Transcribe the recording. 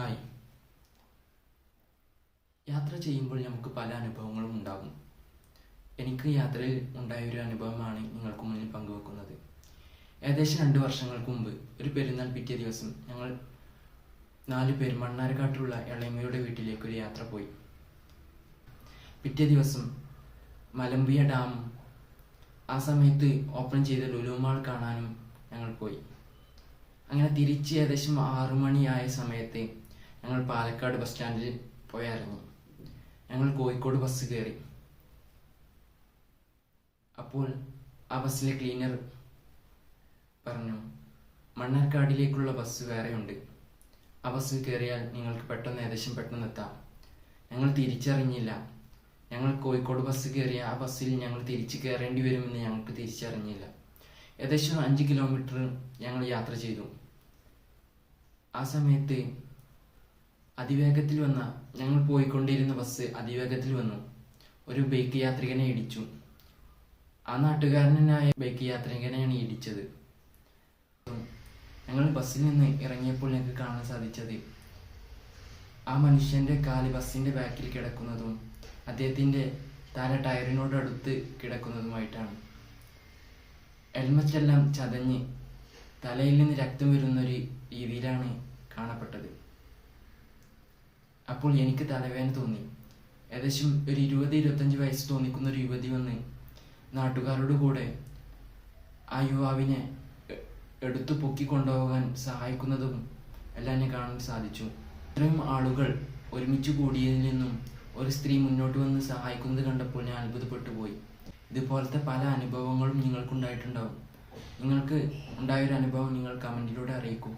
Hi. യാത്ര ചെയ്യുമ്പോൾ നമുക്ക് പല അനുഭവങ്ങളും ഉണ്ടാകും. എനിക്ക് യാത്രയിൽ ഉണ്ടായൊരു അനുഭവമാണ് നിങ്ങൾക്ക് മുന്നിൽ പങ്കുവെക്കുന്നത്. ഏകദേശം 2 വർഷങ്ങൾക്ക് മുമ്പ് ഒരു പെരുന്നാൾ പിറ്റേ ദിവസം ഞങ്ങൾ 4 പേർ മണ്ണാർക്കാട്ടുള്ള എളമയുടെ വീട്ടിലേക്ക് ഒരു യാത്ര പോയി. പിറ്റേ ദിവസം മലമ്പുഴ ഡാം, ആ സമയത്ത് ഓപ്പൺ ചെയ്ത ലുലു മാൾ കാണാനും ഞങ്ങൾ പോയി. അങ്ങനെ തിരിച്ച് ഏകദേശം 6 മണിയായ സമയത്ത് ഞങ്ങൾ പാലക്കാട് ബസ് സ്റ്റാൻഡിൽ പോയി ഇറങ്ങി. ഞങ്ങൾ കോഴിക്കോട് ബസ് കയറി. അപ്പോൾ ആ ബസ്സിലെ ക്ലീനർ പറഞ്ഞു, മണ്ണാർക്കാടിലേക്കുള്ള ബസ് വേറെയുണ്ട്, ആ ബസ്സിൽ കയറിയാൽ നിങ്ങൾക്ക് പെട്ടെന്ന് എത്താം. ഞങ്ങൾ തിരിച്ചറിഞ്ഞില്ല. ഞങ്ങൾ കോഴിക്കോട് ബസ് കയറിയ ആ ബസ്സിൽ ഞങ്ങൾ തിരിച്ച് കയറേണ്ടി വരുമെന്ന് ഞങ്ങൾക്ക് തിരിച്ചറിഞ്ഞില്ല. ഏകദേശം 5 കിലോമീറ്റർ ഞങ്ങൾ യാത്ര ചെയ്തു. ആ സമയത്ത് ഞങ്ങൾ പോയിക്കൊണ്ടിരുന്ന ബസ് അതിവേഗത്തിൽ വന്നു ഒരു ബൈക്ക് യാത്രികനെ ഇടിച്ചു. ആ നാട്ടുകാരനായ ബൈക്ക് യാത്രികനെയാണ് ഇടിച്ചത്. ഞങ്ങൾ ബസ്സിൽ നിന്ന് ഇറങ്ങിയപ്പോൾ ഞങ്ങൾക്ക് കാണാൻ സാധിച്ചത് ആ മനുഷ്യന്റെ കാല് ബസ്സിന്റെ ബാക്കിൽ കിടക്കുന്നതും അദ്ദേഹത്തിന്റെ തല ടയറിനോട് അടുത്ത് കിടക്കുന്നതുമായിട്ടാണ്. ഹെൽമറ്റെല്ലാം ചതഞ്ഞ് തലയിൽ നിന്ന് രക്തം വരുന്നൊരു രീതിയിലാണ് കാണപ്പെട്ടത്. അപ്പോൾ എനിക്ക് തലവേദന തോന്നി. ഏകദേശം ഒരു 20-25 വയസ്സ് തോന്നിക്കുന്ന ഒരു യുവതി വന്ന് നാട്ടുകാരോട് കൂടെ ആ യുവാവിനെ എടുത്തു പൊക്കി കൊണ്ടുപോകാൻ സഹായിക്കുന്നതും എല്ലാം എന്നെ കാണാൻ സാധിച്ചു. ഇത്രയും ആളുകൾ ഒരുമിച്ച് കൂടിയതിൽ നിന്നും ഒരു സ്ത്രീ മുന്നോട്ട് വന്ന് സഹായിക്കുന്നത് കണ്ടപ്പോൾ ഞാൻ അത്ഭുതപ്പെട്ടു പോയി. ഇതുപോലത്തെ പല അനുഭവങ്ങളും നിങ്ങൾക്കുണ്ടായിട്ടുണ്ടാവും. നിങ്ങൾക്ക് ഉണ്ടായൊരു അനുഭവം നിങ്ങൾ കമൻറ്റിലൂടെ അറിയിക്കൂ.